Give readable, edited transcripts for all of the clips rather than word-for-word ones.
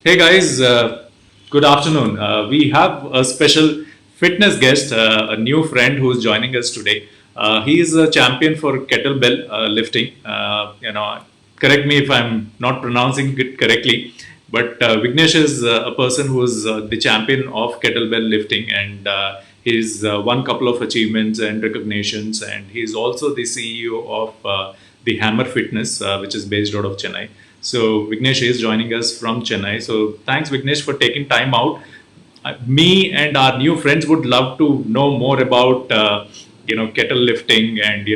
Hey guys, good afternoon. We have a special fitness guest, a new friend who's joining us today. He is a champion for kettlebell lifting. Correct me if I'm not pronouncing it correctly, but Vignesh is a person who's the champion of kettlebell lifting, and he's won couple of achievements and recognitions, and he's also the CEO of the Hammer Fitness, which is based out of Chennai. So Vignesh is joining us from Chennai. So thanks, Vignesh, for taking time out. Me and our new friends would love to know more about kettle lifting and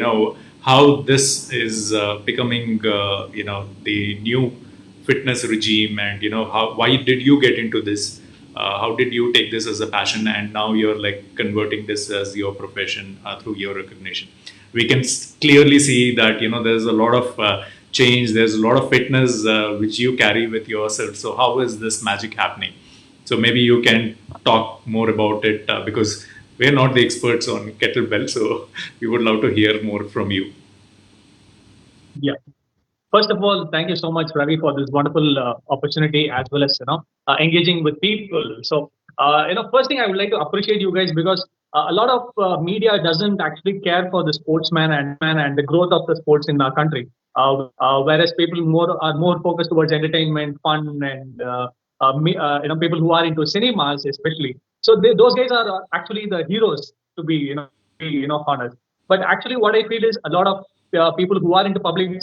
how this is becoming the new fitness regime, and how why did you get into this? How did you take this as a passion, and now you're like converting this as your profession through your recognition? We can clearly see that there's a lot of change. There's a lot of fitness which you carry with yourself. So how is this magic happening? So maybe you can talk more about it because we're not the experts on kettlebell. So we would love to hear more from you. Yeah. First of all, thank you so much, Ravi, for this wonderful opportunity as well as engaging with people. So, first thing I would like to appreciate you guys because a lot of media doesn't actually care for the sportsman and the growth of the sports in our country. Whereas people more are more focused towards entertainment, fun, and people who are into cinemas especially. So those guys are actually the heroes to be honest. But actually, what I feel is a lot of people who are into public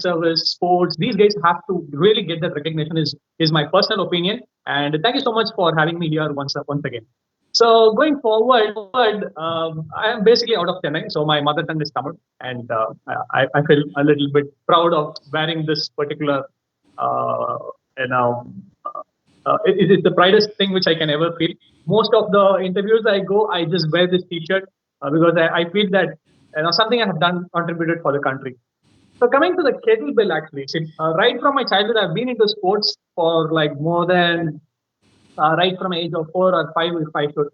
service, sports. These guys have to really get that recognition. Is my personal opinion. And thank you so much for having me here once again. So going forward, I am basically out of Chennai. So my mother tongue is Tamil, and I feel a little bit proud of wearing this particular, uh, you know, it is the proudest thing which I can ever feel. Most of the interviews I go, I just wear this T-shirt because I feel that something I have done contributed for the country. So coming to the kettlebell, actually, see, right from my childhood, I've been into sports for like more than right from age of 4 or 5,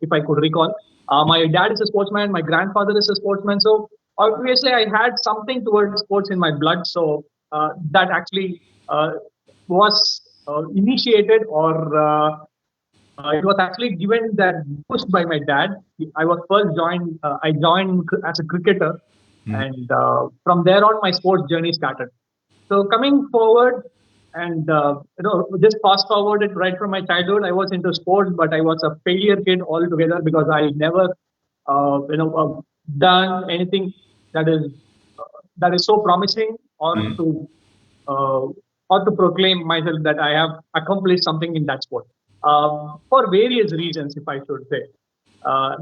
if I could recall. My dad is a sportsman. My grandfather is a sportsman. So obviously, I had something towards sports in my blood. So that actually was initiated or it was actually given that boost by my dad. I was first joined. I joined as a cricketer, Mm. and from there on, my sports journey started. So coming forward, and just fast forward it right from my childhood, I was into sports, but I was a failure kid altogether because I never, done anything that is that is so promising Mm. uh, or to proclaim myself that I have accomplished something in that sport for various reasons, if I should say.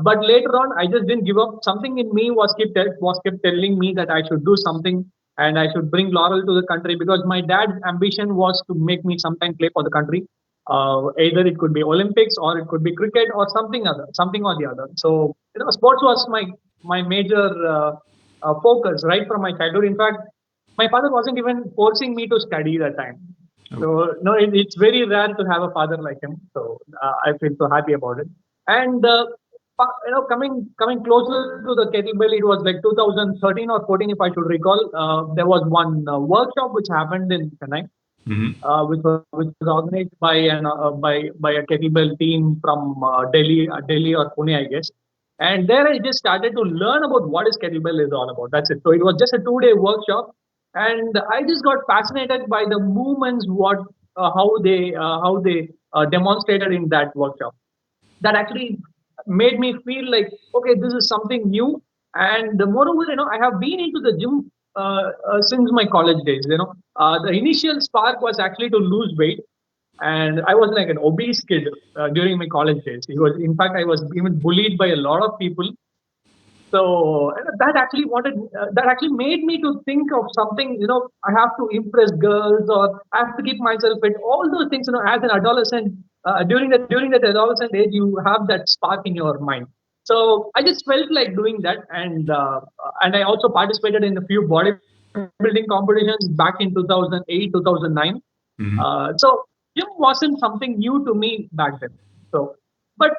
But later on, I just didn't give up. Something in me was kept telling me that I should do something and I should bring laurel to the country because my dad's ambition was to make me sometime play for the country. Either it could be Olympics or it could be cricket or something or the other. So sports was my major focus right from my childhood. In fact, my father wasn't even forcing me to study that time. Okay. So no, it's very rare to have a father like him. So I feel so happy about it. And coming closer to the kettlebell, it was like 2013 or 14, if I should recall. There was one workshop which happened in Chennai, Mhm. which was organized by a kettlebell team from Delhi or Pune, I guess. And there I just started to learn about what is kettlebell is all about. That's it. So it was just a 2 day workshop, and I just got fascinated by the movements, how they demonstrated in that workshop. That actually made me feel like, okay, this is something new. And moreover, I have been into the gym since my college days. The initial spark was actually to lose weight, and I was like an obese kid during my college days. In fact, I was even bullied by a lot of people. So that actually made me to think of something. I have to impress girls, or I have to keep myself fit. All those things. As an adolescent, during that adolescent age, you have that spark in your mind. So I just felt like doing that, and I also participated in a few bodybuilding competitions back in 2008, 2009. Mhm. So gym wasn't something new to me back then. So, but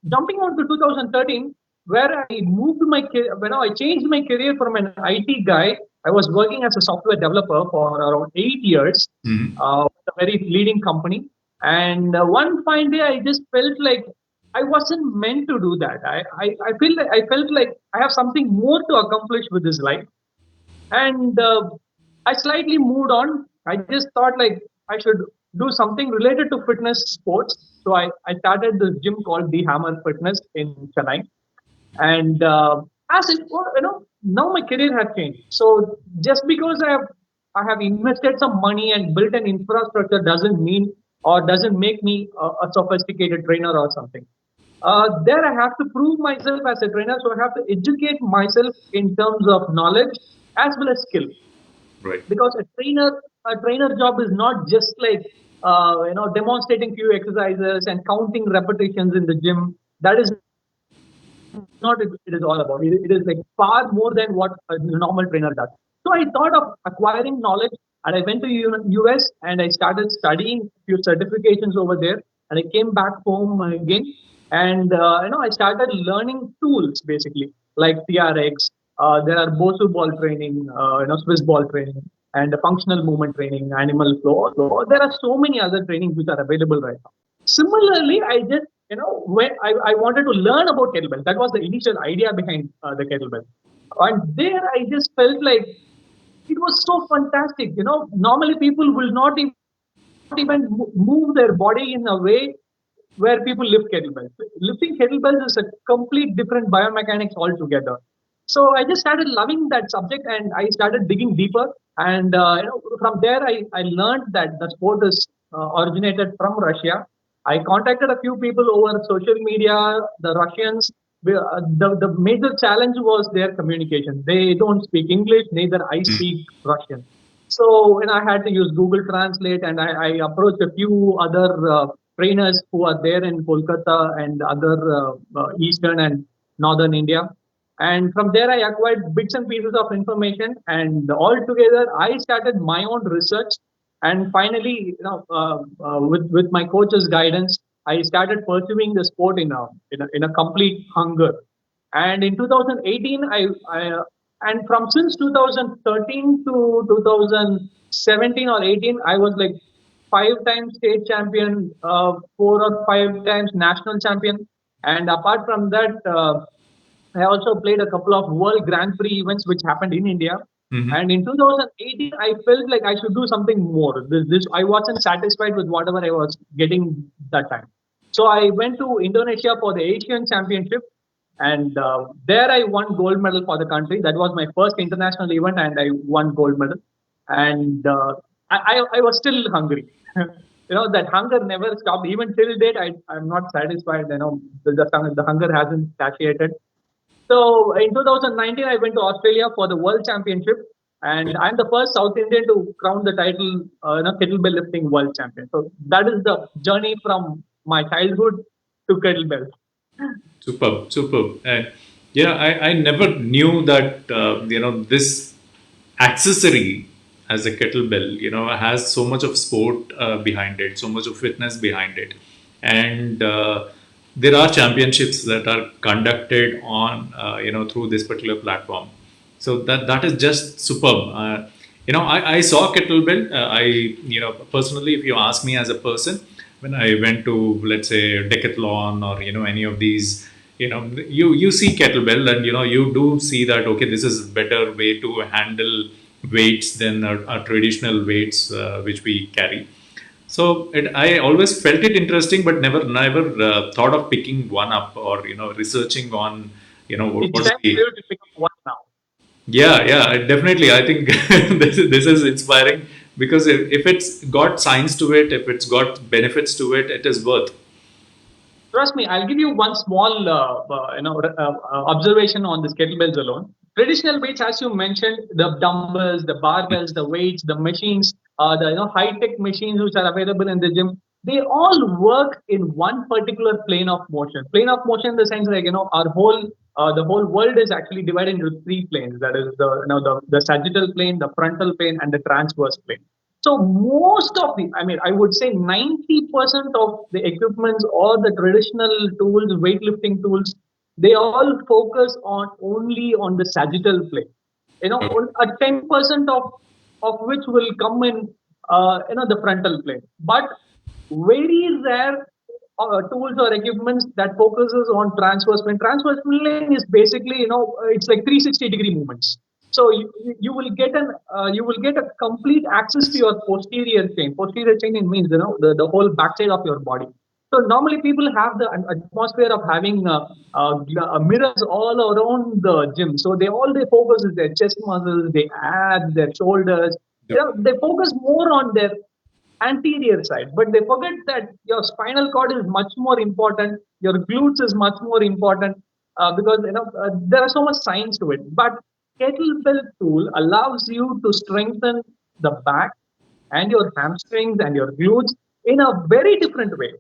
jumping on to 2013, where I moved when I changed my career from an IT guy, I was working as a software developer for around 8 years Mhm. with a very leading company. And one fine day, I just felt like I wasn't meant to do that. I felt like I have something more to accomplish with this life. And I slightly moved on. I just thought like I should do something related to fitness sports. So I started this gym called The Hammer Fitness in Chennai. And as it now my career has changed. So just because I have invested some money and built an infrastructure doesn't mean or doesn't make me a sophisticated trainer or something. There I have to prove myself as a trainer, so I have to educate myself in terms of knowledge as well as skill. Right. Because a trainer job is not just like demonstrating few exercises and counting repetitions in the gym. That is not it is all about. It is like far more than what a normal trainer does. So I thought of acquiring knowledge, and I went to US and I started studying few certifications over there, and I came back home again, and I started learning tools basically like TRX. There are Bosu ball training, Swiss ball training, and functional movement training, animal flow. So there are so many other trainings which are available right now. Similarly, I just, when I wanted to learn about kettlebell, that was the initial idea behind the kettlebell. And there I just felt like it was so fantastic. Normally people will not even move their body in a way where people lift kettlebells. Lifting kettlebells is a complete different biomechanics altogether. So I just started loving that subject and I started digging deeper. And from there, I learned that the sport is originated from Russia. I contacted a few people over social media, the Russians. The major challenge was their communication. They don't speak English, neither I speak Russian. So, I had to use Google Translate, and I approached a few other trainers who are there in Kolkata and other eastern and northern India. And from there, I acquired bits and pieces of information, and all together, I started my own research. And finally, with my coach's guidance, I started pursuing the sport in a complete hunger. And in 2018, and from since 2013 to 2017 or 18, I was like 5 times state champion, 4 or 5 times national champion. And apart from that, I also played a couple of World Grand Prix events which happened in India. Mm-hmm. And in 2018, I felt like I should do something more. This I wasn't satisfied with whatever I was getting that time. So I went to Indonesia for the Asian Championship, and there I won gold medal for the country. That was my first international event, and I won gold medal. And I was still hungry. That hunger never stopped. Even till date, I'm not satisfied. The hunger hasn't satiated. So in 2019, I went to Australia for the World Championship, and I'm the first South Indian to crown the title, kettlebell lifting world champion. So that is the journey from my childhood to kettlebell. Superb, superb. And I never knew that this accessory as a kettlebell has so much of sport behind it, so much of fitness behind it, and there are championships that are conducted on through this particular platform. So that is just superb. I saw kettlebell. I personally, if you ask me as a person, when I went to, let's say, decathlon or any of these, you see kettlebell, and you do see that, okay, this is a better way to handle weights than our traditional weights which we carry. So I always felt it interesting, but never thought of picking one up or researching on It's what's time for the. you to pick up one now. Yeah, definitely. I think this is inspiring, because if it's got science to it, if it's got benefits to it, it is worth. Trust me, I'll give you one small, observation on this kettlebells alone. Traditional weights, as you mentioned, the dumbbells, the barbells, the weights, the machines, the high-tech machines which are available in the gym, they all work in one particular plane of motion. Plane of motion in the sense like our whole the whole world is actually divided into three planes. That is the sagittal plane, the frontal plane, and the transverse plane. So most of I mean, I would say 90% of the equipments or the traditional tools, weightlifting tools, they all focus on only on the sagittal plane. A 10% of which will come in, the frontal plane. But very rare tools or equipments that focuses on transverse plane. Transverse plane is basically, it's like 360-degree movements. So you will get a complete access to your posterior chain. Posterior chain means the whole backside of your body. So normally people have the atmosphere of having mirrors all around the gym. So they focus is their chest muscles, their abs, their shoulders. They focus more on their anterior side, but they forget that your spinal cord is much more important, your glutes is much more important, because there are so much science to it. But kettlebell tool allows you to strengthen the back and your hamstrings and your glutes in a very different way.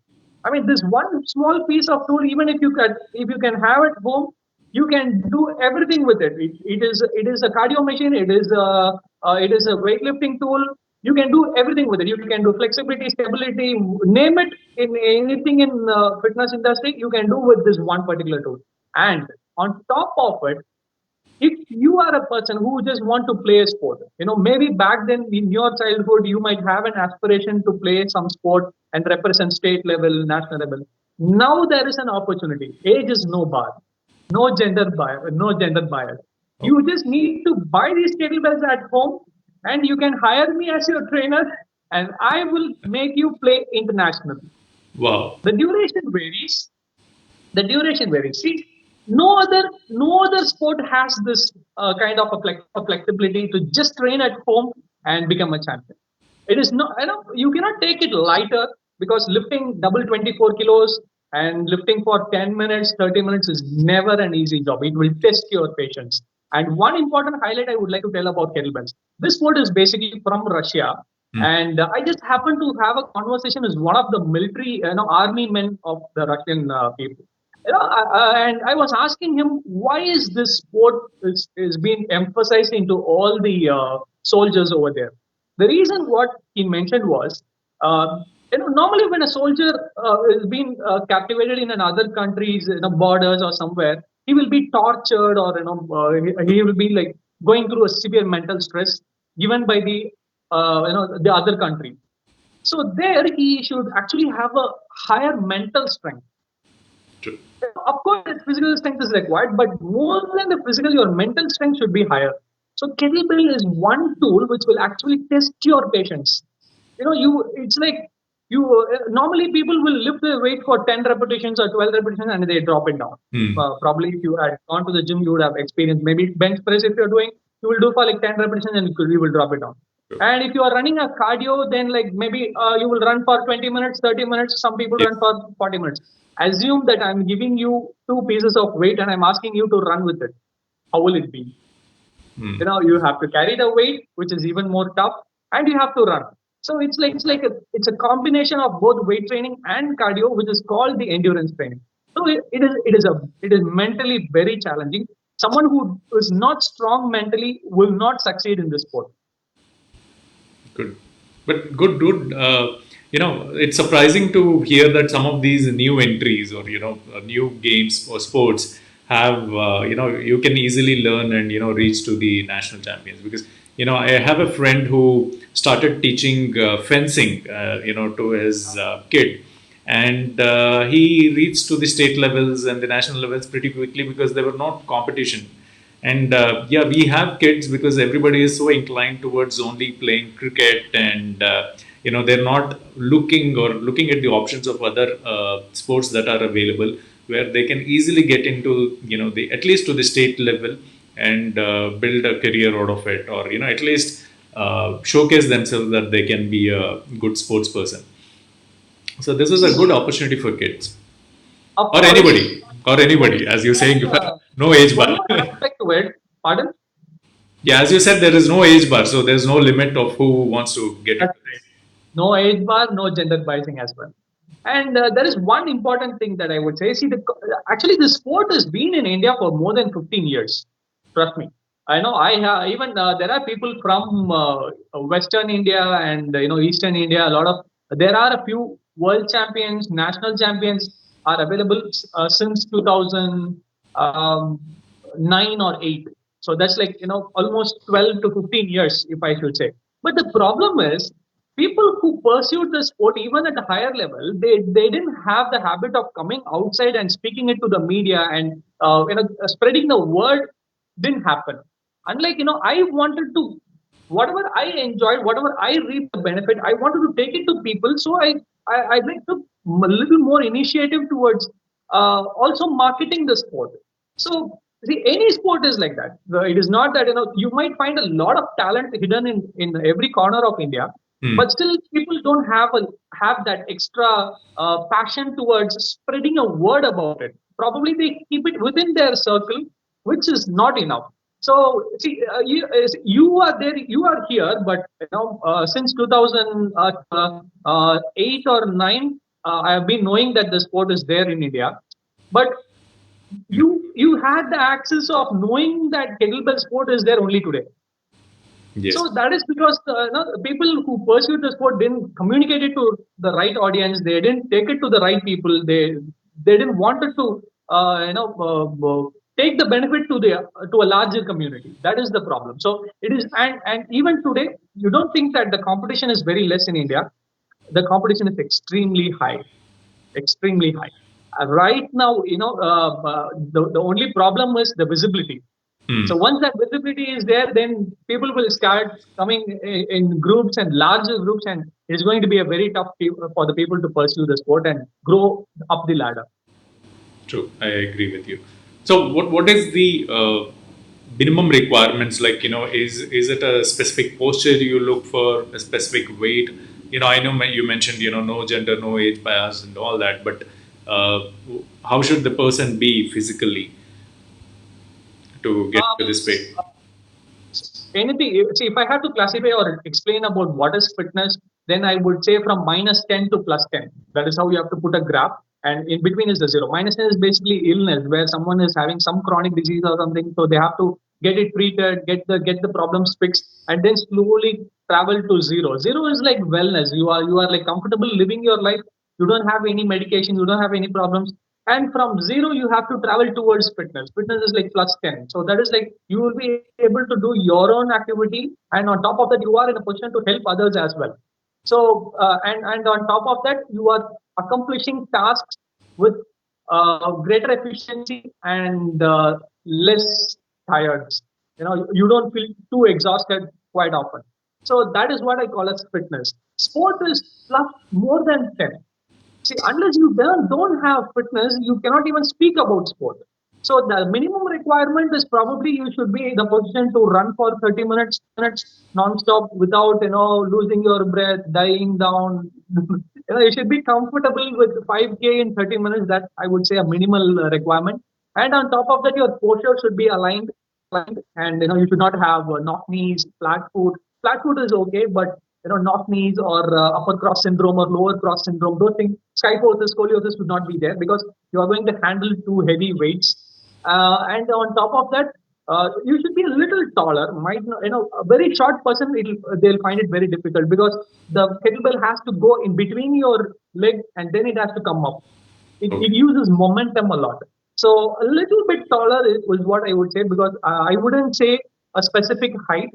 I mean, this one small piece of tool, even if you can have it home, you can do everything with it. It is a cardio machine. It is a weightlifting tool. You can do everything with it. You can do flexibility, stability, name it, in anything in fitness industry. You can do with this one particular tool. And on top of it, if you are a person who just want to play a sport, maybe back then in your childhood you might have an aspiration to play some sport and represent state level, national level. Now there is an opportunity. Age is no bar, no gender bias, no gender bias. You just need to buy these kettlebells at home, and you can hire me as your trainer, and I will make you play internationally. Wow. The duration varies. See, no other sport has this kind of a flexibility to just train at home and become a champion. It is not, you cannot take it lighter, because lifting double 24 kilos and lifting for 10 minutes, 30 minutes is never an easy job. It will test your patience. And one important highlight I would like to tell about kettlebells. This sport is basically from Russia. And I just happened to have a conversation with one of the military, army men of the Russian people. And I was asking him, why is this sport is being emphasized into all the soldiers over there? The reason what he mentioned was, normally when a soldier is being captivated in another country's borders or somewhere, he will be tortured, or he will be like going through a severe mental stress given by the other country. So there he should actually have a higher mental strength. True. Of course, physical strength is required, but more than the physical, your mental strength should be higher. So kettlebell is one tool which will actually test your patience. It's like you normally people will lift the weight for 10 repetitions or 12 repetitions and they drop it down. Probably if you had gone to the gym, you would have experienced maybe bench press. If you're doing, you will do for like 10 repetitions and you will drop it down. And if you are running a cardio, then like maybe you will run for 20 minutes, 30 minutes. Some people run for 40 minutes. Assume that I'm giving you two pieces of weight and I'm asking you to run with it. How will it be? You have to carry the weight, which is even more tough, and you have to run. So it's a combination of both weight training and cardio, which is called the endurance training. So it is mentally very challenging. Someone who is not strong mentally will not succeed in this sport. Good, but good, dude. It's surprising to hear that some of these new entries or new games or sports have you can easily learn and reach to the national champions, because I have a friend who started teaching fencing to his kid, and he reached to the state levels and the national levels pretty quickly because there were not competition. And yeah, we have kids because everybody is so inclined towards only playing cricket, and they're not looking at the options of other sports that are available, where they can easily get into the at least to the state level and build a career out of it, or at least showcase themselves that they can be a good sports person. So this is a good opportunity for kids Of or course, anybody, as you're saying, uh, no age one bar. more aspect to it. Pardon? Yeah, as you said, there is no age bar, so there's no limit of who wants to get That's into right. this. No age bar, no gender biasing as well. And there is one important thing that I would say. See, actually, the sport has been in India for more than 15 years. Trust me. I know. I even there are people from Western India and Eastern India. There are a few world champions, national champions are available since 2009 or 8. So that's like almost 12 to 15 years, if I should say. But the problem is, people who pursued the sport even at a higher level, they didn't have the habit of coming outside and speaking it to the media and spreading the word didn't happen. Unlike, I wanted to, whatever I enjoyed, whatever I reaped the benefit, I wanted to take it to people. So I like took a little more initiative towards also marketing the sport. So see, any sport is like that. It is not that, you might find a lot of talent hidden in every corner of India, but still people don't have that extra passion towards spreading a word about it. Probably they keep it within their circle, which is not enough. So see, you are there, you are here, but since 2008 or 9, I have been knowing that the sport is there in India. But you had the access of knowing that kettlebell sport is there only today. Yes. So that is because the people who pursued the sport didn't communicate it to the right audience. They didn't take it to the right people. They didn't want it to take the benefit to a larger community. That is the problem. So it is, and even today, you don't think that the competition is very less in India. The competition is extremely high, extremely high. Right now, the only problem is the visibility. So once that visibility is there, then people will start coming in groups and larger groups, and it's going to be a very tough for the people to pursue the sport and grow up the ladder. True, I agree with you. So, what is the minimum requirements? Like, is it a specific posture you look for, a specific weight? I know you mentioned, no gender, no age bias, and all that. But how should the person be physically to get to this weight? Anything. See, if I had to classify or explain about what is fitness, then I would say from -10 to +10. That is how you have to put a graph, and in between is the zero. -10 is basically illness, where someone is having some chronic disease or something, so they have to get it treated, get the problems fixed, and then slowly travel to zero. Zero is like wellness. You are like comfortable living your life. You don't have any medication. You don't have any problems. And from zero, you have to travel towards fitness. Fitness is like +10. So that is like you will be able to do your own activity. And on top of that, you are in a position to help others as well. So, and on top of that, you are accomplishing tasks with greater efficiency and less tired. You don't feel too exhausted quite often. So that is what I call as fitness. Sport is plus more than 10. See, unless you don't have fitness, you cannot even speak about sport. So the minimum requirement is probably you should be in the position to run for 30 minutes non-stop without losing your breath, dying down. You should be comfortable with 5K in 30 minutes. That I would say a minimal requirement. And on top of that, your posture should be aligned, and you should not have knock knees, flat foot. Flat foot is okay, but knock knees or upper cross syndrome or lower cross syndrome, those things, scoliosis should not be there because you are going to handle two heavy weights. And on top of that, you should be a little taller. Might a very short person, they'll find it very difficult because the kettlebell has to go in between your leg and then it has to come up. It uses momentum a lot. So a little bit taller is what I would say because I wouldn't say a specific height.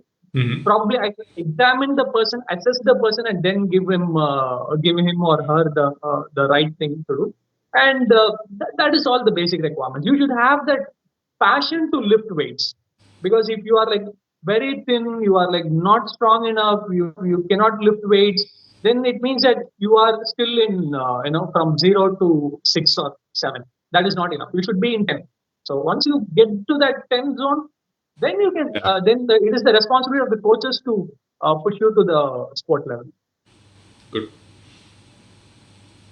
Probably I examine the person, assess the person, and then give him or her the right thing to do. And that is all the basic requirements. You should have that passion to lift weights, because if you are like very thin, you are like not strong enough, you cannot lift weights, then it means that you are still in from 0 to 6 or 7. That is not enough. You should be in 10. So once you get to that 10 zone, then you can. It is the responsibility of the coaches to push you to the sport level. Good.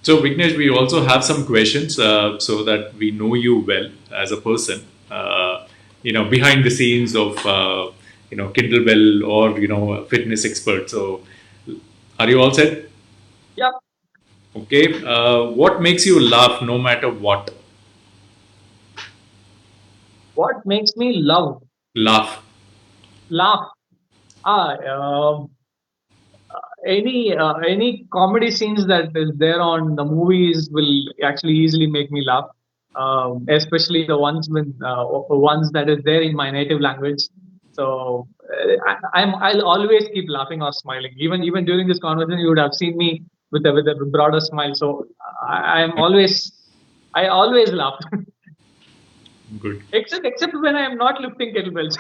So Vignesh, we also have some questions so that we know you well as a person. Behind the scenes of Kettlebell or fitness expert. So, are you all set? Yeah. Okay. What makes you laugh no matter what? What makes me Laugh. laugh? Ah, any comedy scenes that is there on the movies will actually easily make me laugh. Especially the ones that is there in my native language. So I'll always keep laughing or smiling. Even during this conversation, you would have seen me with a broader smile. So I'm always I always laugh, Good. except when I am not lifting kettlebells.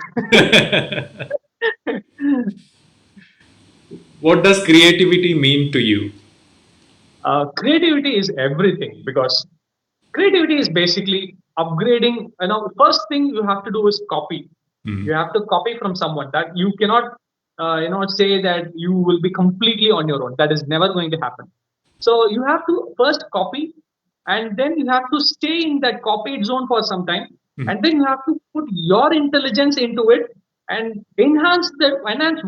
What does creativity mean to you? Creativity is everything because creativity is basically upgrading. First thing you have to do is copy. Hmm. You have to copy from someone. That you cannot say that you will be completely on your own. That is never going to happen. So you have to first copy, and then you have to stay in that copied zone for some time, Hmm. and then you have to put your intelligence into it and enhance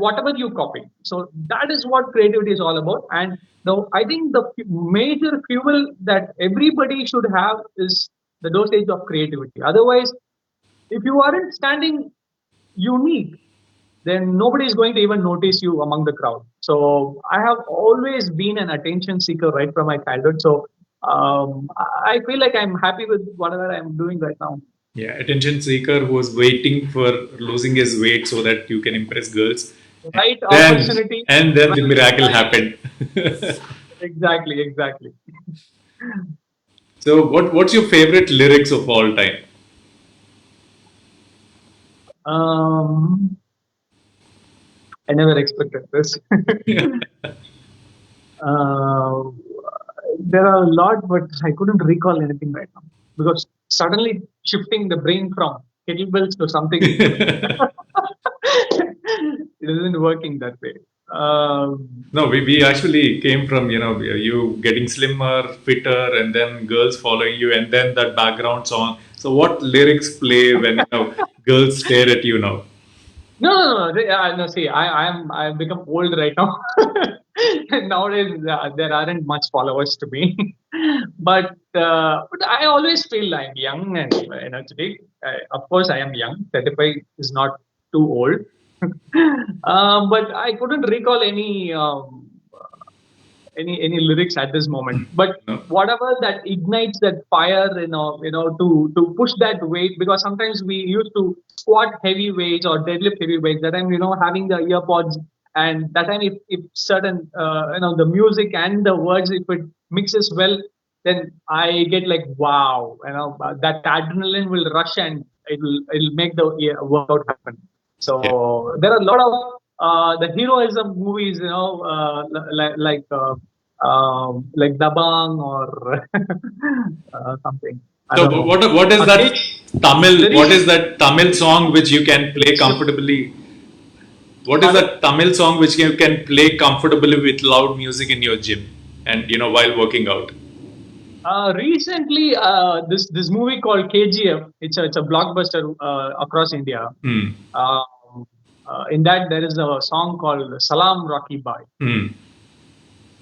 whatever you copy. So that is what creativity is all about. And now I think the major fuel that everybody should have is the dosage of creativity. Otherwise, if you aren't standing unique, then nobody is going to even notice you among the crowd. So I have always been an attention seeker right from my childhood. So I feel like I'm happy with whatever I'm doing right now. Yeah, attention seeker who was waiting for losing his weight so that you can impress girls. And Right then, opportunity. and then the Right miracle time. happened. Exactly, exactly. So, what's your favorite lyrics of all time? Um, I never expected this. Yeah. uh, there are a lot, but I couldn't recall anything right now because suddenly shifting the brain from kettlebells to something different. It isn't working that way. No, we actually came from, you getting slimmer, fitter, and then girls following you, and then that background song. So, what lyrics play when, girls stare at you now? No, no, no, no. See, I've become old right now. Nowadays, there aren't much followers to me, but I always feel I'm young and energetic. Of course, I am young. 35 is not too old, but I couldn't recall any lyrics at this moment. But No? whatever that ignites that fire, to push that weight, because sometimes we used to squat heavy weights or deadlift heavy weights. That time, having the earpods, and that time if certain the music and the words, if it mixes well, then I get like wow, that adrenaline will rush and it'll make the workout happen. Yeah. So there are a lot of the heroism movies, like Dabang or something. I So don't know. what is that Tamil? There What is is that Tamil song which you can play comfortably? What is pardon? that Tamil song which you can play comfortably with loud music in your gym and while working out? Recently, this movie called KGF. It's a blockbuster across India. Hmm. Um, in that there is a song called Salam Rocky Bhai. Hmm.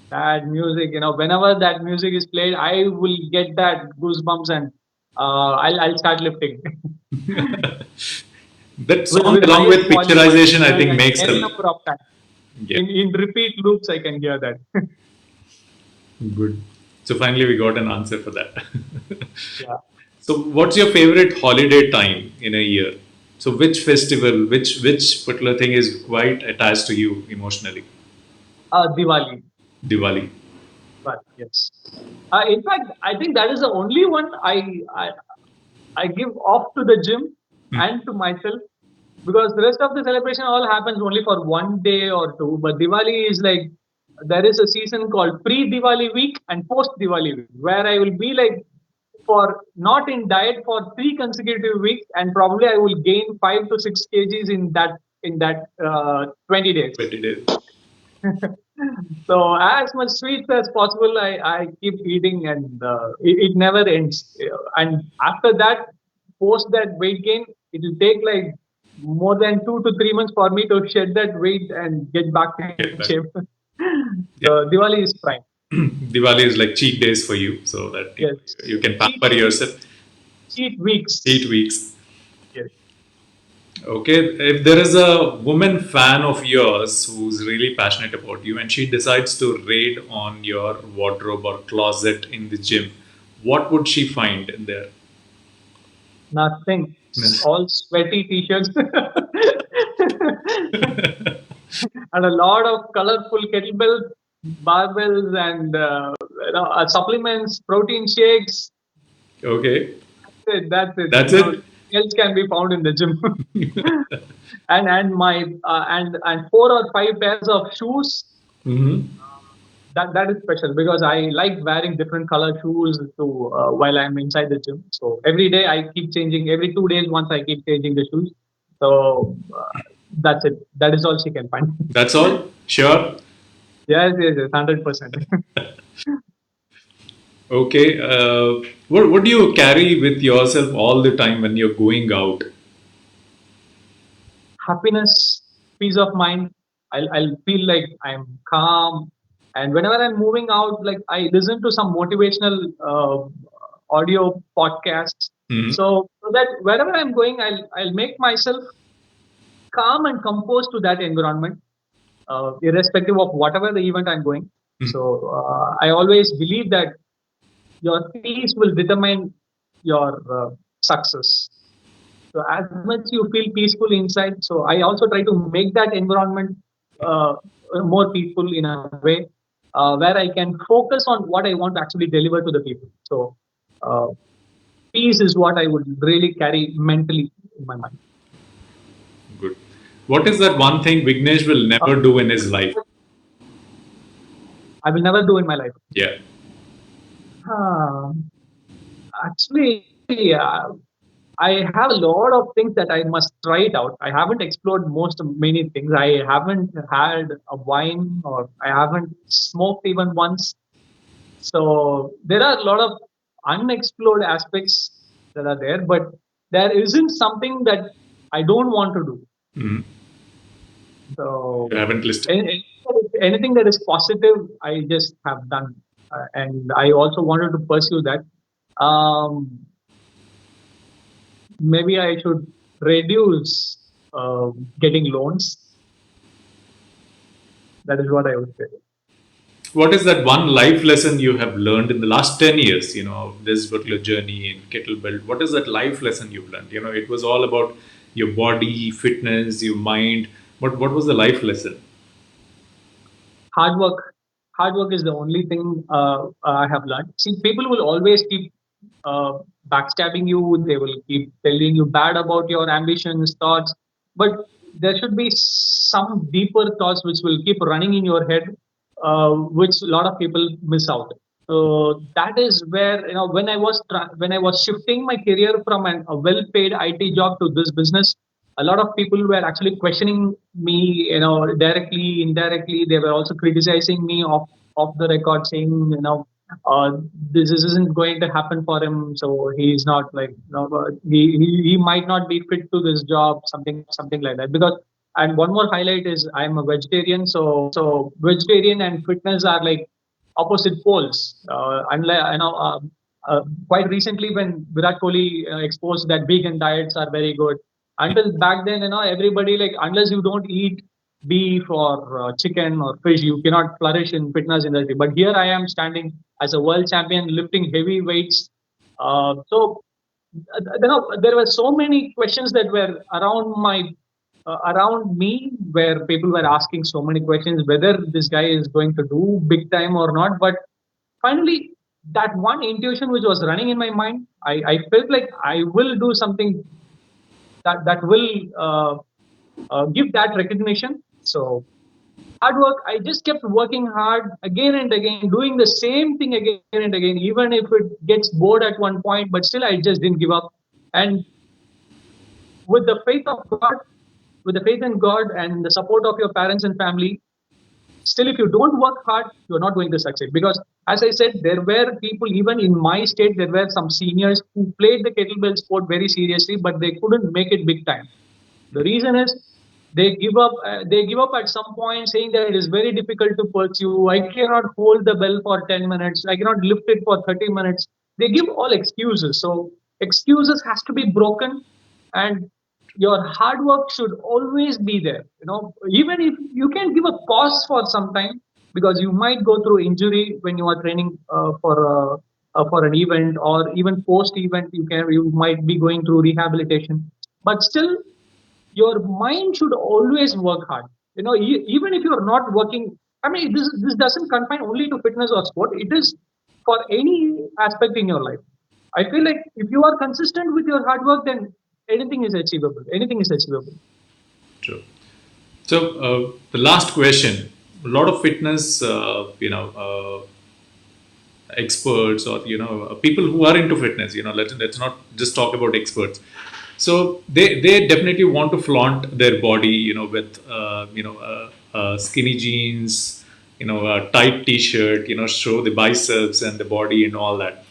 That music, whenever that music is played, I will get that goosebumps and I'll start lifting That song with along highest with volume. I can picturization, I hear think that makes n a number of times. yeah, In repeat loops, I can hear that. good. So finally we got an answer for that. Yeah. So what's your favorite holiday time in a year? So which festival, which particular thing is quite attached to you emotionally? Diwali. Diwali. But yes. In fact, I think that is the only one I give off to the gym Hmm. and to myself, because the rest of the celebration all happens only for one day or two. But Diwali is like, there is a season called pre-Diwali week and post-Diwali week, where I will be like, for not in diet for 3 consecutive weeks, and probably I will gain 5 to 6 kgs in that 20 days. 20 days. So as much sweets as possible, I keep eating, and it never ends. And after that, post that weight gain, it will take like more than 2 to 3 months for me to shed that weight and get back Get in back. shape. Yeah. So Diwali is prime. Diwali is like cheat days for you, so that Yes, you can cheat pamper yourself. cheat weeks. 8 weeks. Yes. Okay, if there is a woman fan of yours who's really passionate about you and she decides to raid on your wardrobe or closet in the gym, what would she find in there? Nothing. No. All sweaty t-shirts. and a lot of colorful kettlebell barbells and supplements, protein shakes. Okay. That's it. That's it. Else can be found in the gym. And my and 4 or 5 pairs of shoes. Hmm. That is special because I like wearing different color shoes to while I'm inside the gym. So every day I keep changing. Every 2 days once I keep changing the shoes. So that's it. That is all she can find. That's all? Sure. Yes, 100%. Okay. What do you carry with yourself all the time when you're going out? Happiness, peace of mind. I'll feel like I'm calm. And whenever I'm moving out, like I listen to some motivational audio podcasts. Hmm. So that wherever I'm going, I'll make myself calm and composed to that environment, irrespective of whatever the event I'm going. So I always believe that your peace will determine your success. So as much you feel peaceful inside, so I also try to make that environment uh, more peaceful in a way where I can focus on what I want to actually deliver to the people. So uh, peace is what I would really carry mentally in my mind. Good. What is that one thing Vignesh will Uh, never do in his life? I will never do in my life. Yeah. Um, Actually, I have a lot of things that I must try it out. I haven't explored many things. I haven't had a wine or I haven't smoked even once. So there are a lot of unexplored aspects that are there, but there isn't something that I don't want to do. Mhm. So You haven't listed. anything that is positive, I just have done, and I also wanted to pursue that. Um, Maybe I should reduce getting loans. That is what I would say. What is that one life lesson you have learned in the last 10 years, this particular journey in Kettlebell? What is that life lesson you've learned? It was all about your body, fitness, your mind. But what was the life lesson? Hard work. Hard work is the only thing I have learned. See, people will always keep uh, backstabbing you. They will keep telling you bad about your ambitions, thoughts. But there should be some deeper thoughts which will keep running in your head, which a lot of people miss out. So that is where when I was shifting my career from a well-paid IT job to this business, a lot of people were actually questioning me, directly, indirectly. They were also criticizing me off the record, saying, uh, this isn't going to happen for him. So he's not like, he might not be fit to this job, something like that. Because and one more highlight is I'm a vegetarian. So vegetarian and fitness are like opposite poles. Unlike quite recently when Virat Kohli exposed that vegan diets are very good. Until back then, everybody like unless you don't eat beef or chicken or fish, you cannot flourish in fitness industry. But here I am standing as a world champion, lifting heavy weights. There were so many questions that were around me, where people were asking so many questions whether this guy is going to do big time or not. But finally, that one intuition which was running in my mind, I felt like I will do something that will give that recognition. So hard work. I just kept working hard again and again, doing the same thing again and again, even if it gets bored at one point. But still, I just didn't give up. And with the faith of God, with the faith in God and the support of your parents and family, still, if you don't work hard, you're not going to succeed. Because as I said, there were people even in my state. There were some seniors who played the kettlebell sport very seriously, but they couldn't make it big time. The reason is they give up. They give up at some point, saying that it is very difficult to pursue. I cannot hold the bell for 10 minutes. I cannot lift it for 30 minutes. They give all excuses. So excuses has to be broken, and your hard work should always be there. Even if you can give a pause for some time, because you might go through injury when you are training for an event, or even post event, you might be going through rehabilitation. But still, your mind should always work hard. Even if you're not working, I mean, this doesn't confine only to fitness or sport. It is for any aspect in your life. I feel like if you are consistent with your hard work, then anything is achievable. Anything is achievable. True. So the last question: a lot of fitness, experts, or people who are into fitness, let's not just talk about experts. So they definitely want to flaunt their body, with skinny jeans, a tight t-shirt, show the biceps and the body and all that.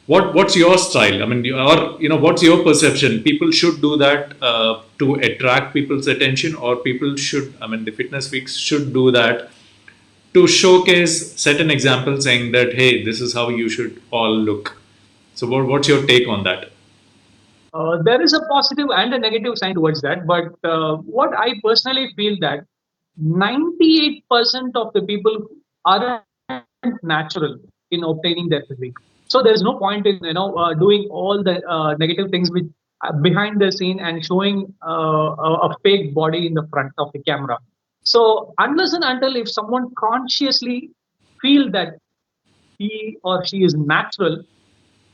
What's your style? I mean, or what's your perception? People should do that to attract people's attention, or people should, I mean, the fitness freaks should do that to showcase, set an example, saying that, hey, this is how you should all look. So what's your take on that? There is a positive and a negative side towards that, but what I personally feel that 98% of the people aren't natural in obtaining their physique. So there is no point in doing all the negative things with behind the scene and showing a fake body in the front of the camera. So unless and until if someone consciously feel that he or she is natural,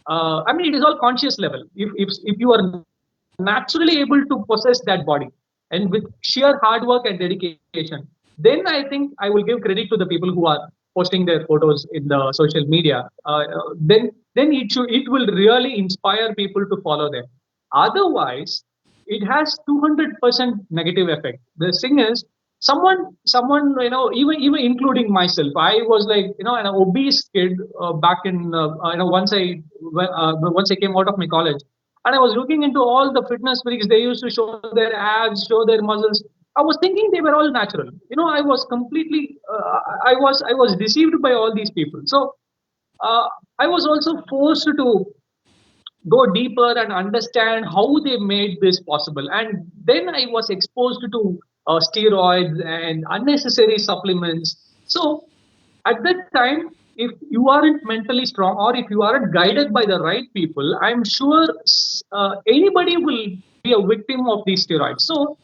I mean, it is all conscious level. If you are naturally able to possess that body and with sheer hard work and dedication, then I think I will give credit to the people who are posting their photos in the social media. Then it will really inspire people to follow them. Otherwise, it has 200% negative effect. The thing is, someone even including myself, I was like an obese kid back in once I came out of my college, and I was looking into all the fitness freaks. They used to show their abs, show their muscles. I was thinking they were all natural. I was completely I was deceived by all these people. So I was also forced to go deeper and understand how they made this possible. And then I was exposed to steroids and unnecessary supplements. So at that time, if you aren't mentally strong or if you aren't guided by the right people, I'm sure anybody will be a victim of these steroids. So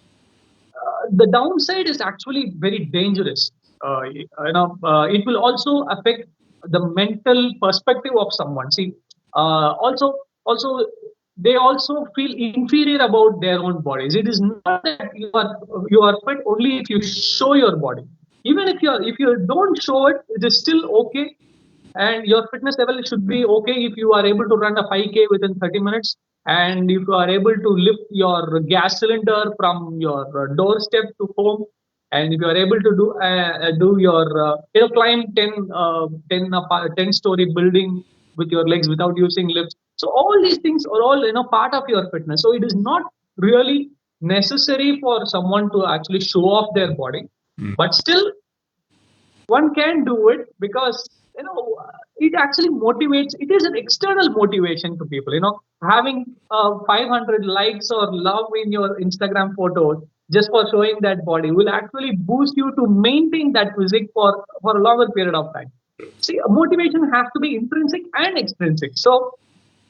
the downside is actually very dangerous. It will also affect the mental perspective of someone. See, also they also feel inferior about their own bodies. It is not that you are fit only if you show your body. Even if you don't show it, it is still okay, and your fitness level should be okay if you are able to run a 5K within 30 minutes, and if you are able to lift your gas cylinder from your doorstep to home, and if you are able to do your climb 10 story building with your legs without using lifts. So all these things are all part of your fitness. So it is not really necessary for someone to actually show off their body, but still one can do it because it actually motivates. It is an external motivation to people. Having 500 likes or love in your Instagram photos just for showing that body will actually boost you to maintain that physique for a longer period of time. See, motivation has to be intrinsic and extrinsic. So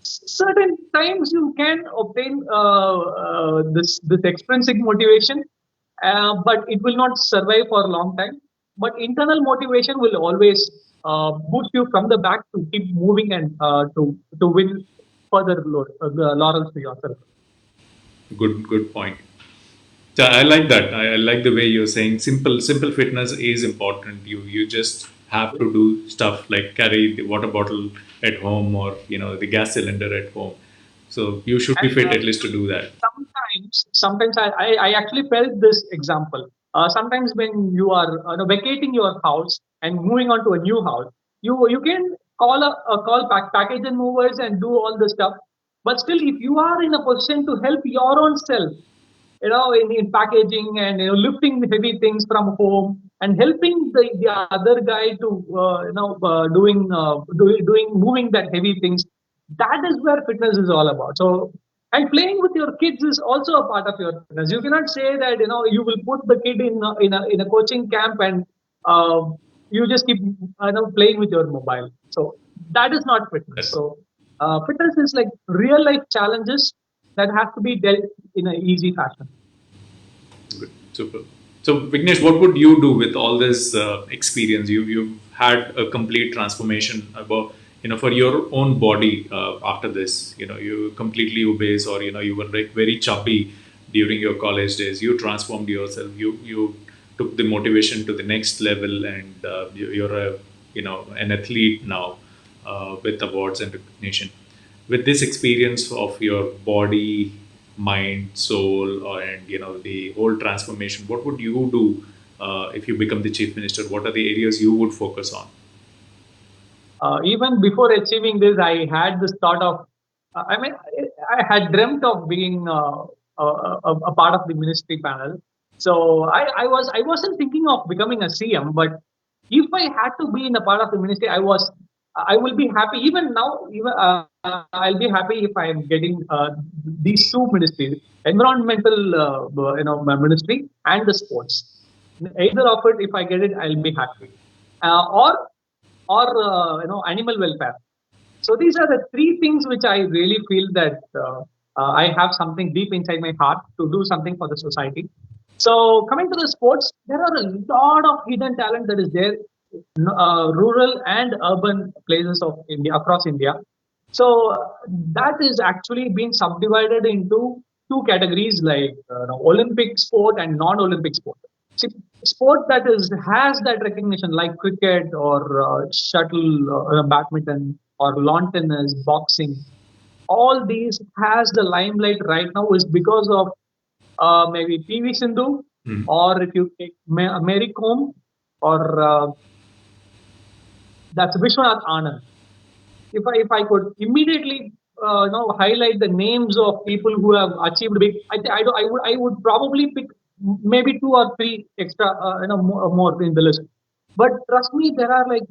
certain times you can obtain this extrinsic motivation, but it will not survive for a long time. But internal motivation will always boost you from the back to keep moving and to win further laurels to yourself. Good point. So I like that. I like the way you're saying simple fitness is important. You just have to do stuff like carry the water bottle at home, or the gas cylinder at home. So you should be And fit at least to do that. sometimes I actually felt this example. Sometimes when you are vacating your house and moving on to a new house, you can call package and movers and do all the stuff. But still, if you are in a position to help your own self, in packaging and lifting heavy things from home and helping the other guy to doing moving that heavy things, that is where fitness is all about. So, and playing with your kids is also a part of your fitness. You cannot say that you will put the kid in a coaching camp and uh, you just keep playing with your mobile. So that is not fitness. Yes. So fitness is like real life challenges that have to be dealt in an easy fashion. Super. So, Vignesh, what would you do with all this experience? You've had a complete transformation about for your own body after this. You completely obese, or you were like very chubby during your college days. You transformed yourself. You took the motivation to the next level, and you're a an athlete now with awards and recognition. With this experience of your body, mind, soul, and the whole transformation, what would you do if you become the chief minister? What are the areas you would focus on? Even before achieving this, I had this thought of, I had dreamt of being a part of the ministry panel. So I wasn't thinking of becoming a CM, but if I had to be in a part of the ministry, I will be happy. Even now, I'll be happy if I am getting these two ministries, environmental, ministry and the sports. Either of it, if I get it, I'll be happy. Or animal welfare. So these are the three things which I really feel that I have something deep inside my heart to do something for the society. So coming to the sports, there are a lot of hidden talent that is there, rural and urban places of India, across India. So that is actually being subdivided into two categories, like Olympic sport and non-Olympic sport. See, sport that is has that recognition, like cricket or shuttle, badminton or lawn tennis, boxing. All these has the limelight right now is because of maybe PV Sindhu, Hmm. or if you take Mary Kom, or that's Vishwanath Anand. If I could immediately highlight the names of people who have achieved big, I would probably pick maybe two or three extra more in the list. But trust me, there are like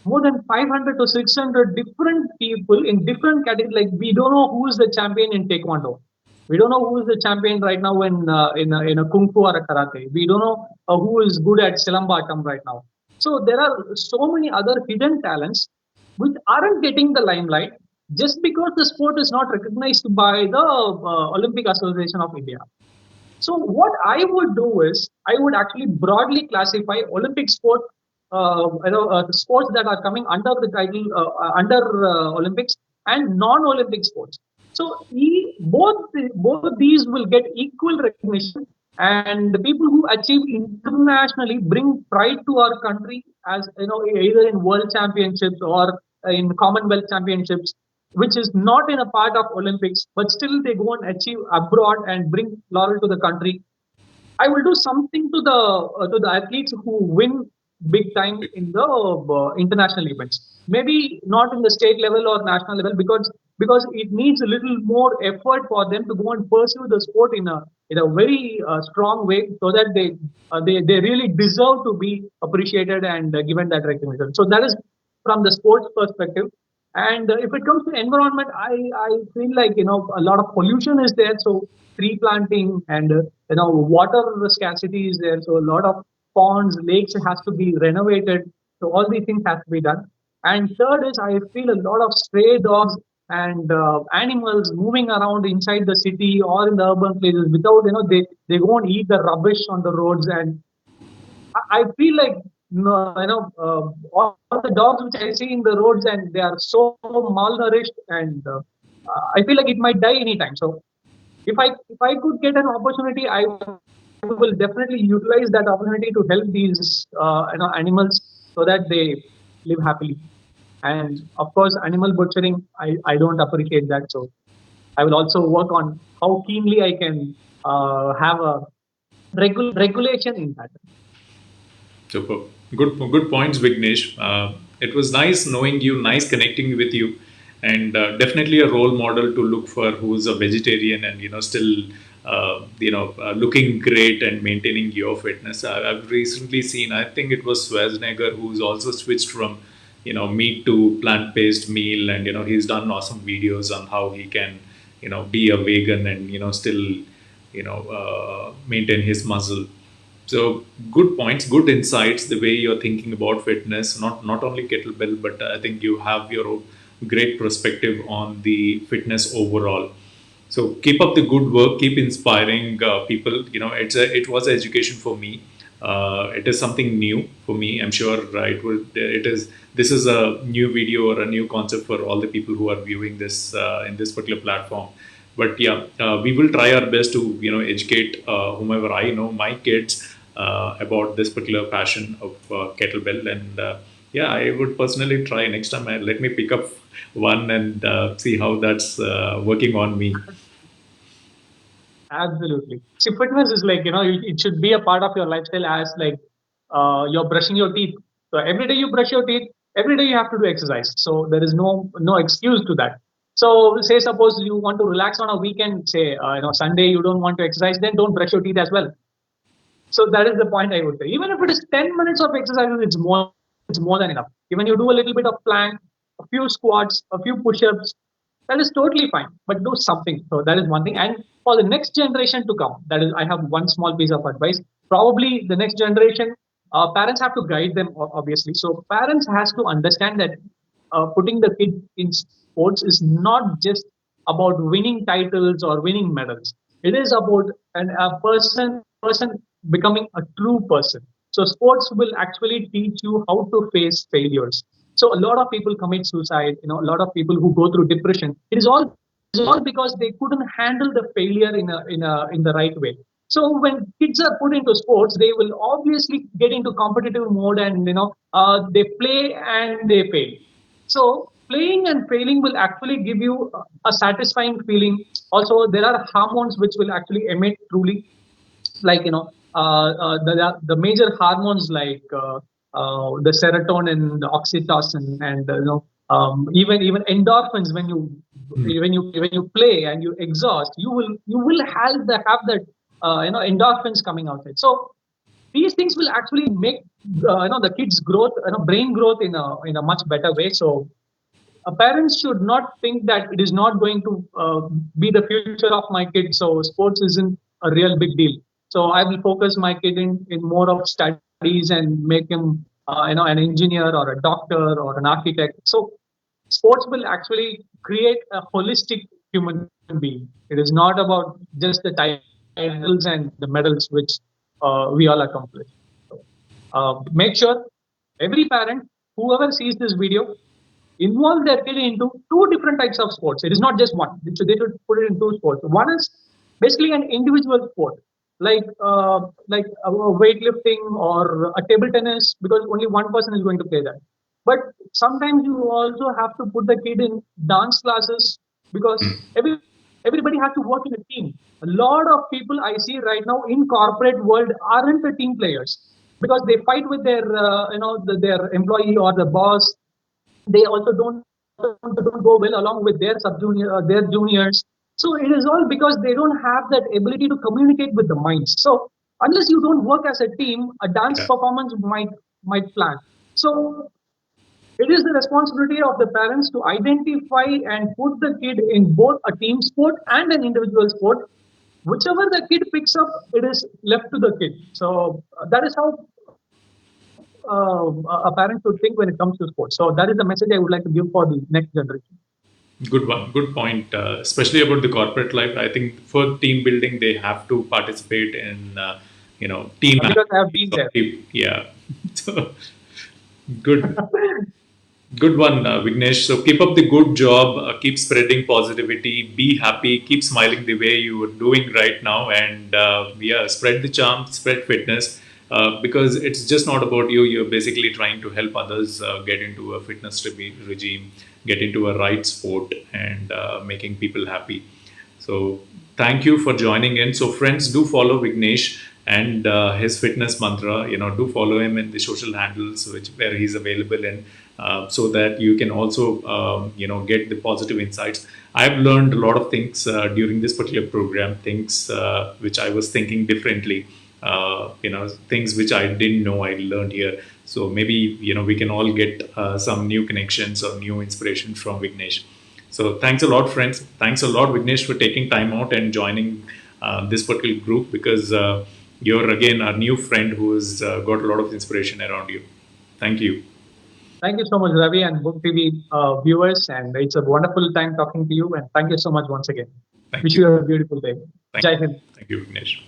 more than 500 to 600 different people in different categories. Like, we don't know who is the champion in taekwondo. We don't know who is the champion right now in a kung fu or a karate. We don't know who is good at silambatam right now. So there are so many other hidden talents which aren't getting the limelight just because the sport is not recognized by the Olympic Association of India. So what I would do is I would actually broadly classify Olympic sport, sports that are coming under the title under Olympics, and non-Olympic sports. So both these will get equal recognition, and the people who achieve internationally bring pride to our country, as either in World Championships or in Commonwealth Championships, which is not in a part of Olympics, but still they go and achieve abroad and bring laurel to the country. I will do something to the athletes who win big time in the international events. Maybe not in the state level or national level, because it needs a little more effort for them to go and pursue the sport in a very strong way, so that they really deserve to be appreciated and given that recognition. So that is from the sports perspective. And if it comes to environment, I feel like a lot of pollution is there. So tree planting and water scarcity is there. So a lot of ponds, lakes has to be renovated. So all these things have to be done. And third is, I feel a lot of stray dogs and animals moving around inside the city or in the urban places without they go and eat the rubbish on the roads. And I feel like all the dogs which I see in the roads, and they are so malnourished, and I feel like it might die anytime. So if I could get an opportunity, I will definitely utilize that opportunity to help these animals so that they live happily. And of course, animal butchering, I don't appreciate that. So I will also work on how keenly I can have a regulation in that. Super. Good points, Vignesh. It was nice knowing you, nice connecting with you, and definitely a role model to look for who's a vegetarian and still looking great and maintaining your fitness. I've recently seen, I think it was Schwarzenegger, who's also switched from meat to plant-based meal, and he's done awesome videos on how he can be a vegan and still maintain his muscle. So good points, good insights. The way you're thinking about fitness, not only kettlebell, but I think you have your great perspective on the fitness overall. So keep up the good work, keep inspiring people. It was education for me. It is something new for me. I'm sure it is. This is a new video or a new concept for all the people who are viewing this in this particular platform. But yeah, we will try our best to educate whomever I know, my kids, about this particular passion of kettlebell. And yeah, I would personally try next time. Let me pick up one and see how that's working on me. Absolutely. See, fitness is like, it should be a part of your lifestyle as like you're brushing your teeth. So every day you brush your teeth, every day you have to do exercise. So there is no excuse to that. So say suppose you want to relax on a weekend, say Sunday you don't want to exercise, then don't brush your teeth as well. So that is the point I would say. Even if it is 10 minutes of exercise, it's more than enough. Even you do a little bit of plank, a few squats, a few push-ups, that is totally fine. But do something. So that is one thing. And for the next generation to come, that is, I have one small piece of advice. Probably the next generation, parents have to guide them, obviously. So parents has to understand that putting the kid in sports is not just about winning titles or winning medals. It is about a person becoming a true person. So sports will actually teach you how to face failures. So a lot of people commit suicide. A lot of people who go through depression. It is all because they couldn't handle the failure in the right way. So when kids are put into sports, they will obviously get into competitive mode, and they play and they fail. So playing and failing will actually give you a satisfying feeling. Also, there are hormones which will actually emit truly, like the major hormones like the serotonin, the oxytocin, and even endorphins. When you play and you exhaust, you will have that endorphins coming outside. So these things will actually make the kids growth, brain growth in a much better way. So parents should not think that it is not going to be the future of my kid. So sports isn't a real big deal. So I will focus my kid in more of studies and make him an engineer or a doctor or an architect. So sports will actually create a holistic human being. It is not about just the titles and the medals which we all accomplish. So, make sure every parent, whoever sees this video, involve their kid into two different types of sports. It is not just one. So they should put it in two sports. One is basically an individual sport, like weightlifting or a table tennis, because only one person is going to play that. But sometimes you also have to put the kid in dance classes, because everybody has to work in a team. A lot of people I see right now in corporate world aren't the team players, because they fight with their employee or the boss. They also don't go well along with their sub junior, their juniors. So it is all because they don't have that ability to communicate with the minds. So unless you don't work as a team, a dance Yeah. performance might plan. So it is the responsibility of the parents to identify and put the kid in both a team sport and an individual sport. Whichever the kid picks up, it is left to the kid. So that is how a parent should think when it comes to sports. So that is the message I would like to give for the next generation. Good one. Good point. Especially about the corporate life. I think for team building, they have to participate in, team Because I have activities been or there. team. Yeah. So good. Good one, Vignesh. So keep up the good job. Keep spreading positivity. Be happy. Keep smiling the way you are doing right now. And yeah, spread the charm, spread fitness. Because it's just not about you. You're basically trying to help others get into a fitness regime, get into a right sport, and making people happy. So thank you for joining in. So friends, do follow Vignesh and his fitness mantra. Do follow him in the social handles which where he's available in, so that you can also get the positive insights. I've learned a lot of things during this particular program, things which I was thinking differently. Things which I didn't know I learned here. So maybe we can all get some new connections or new inspiration from Vignesh. So thanks a lot, friends. Thanks a lot, Vignesh, for taking time out and joining this particular group, because you're again our new friend who's got a lot of inspiration around you. Thank you. Thank you so much, Ravi, and Book TV viewers. And it's a wonderful time talking to you. And thank you so much once again. Thank Wish you. you a beautiful day. Thank Jai you. Hind. Thank you, Vignesh.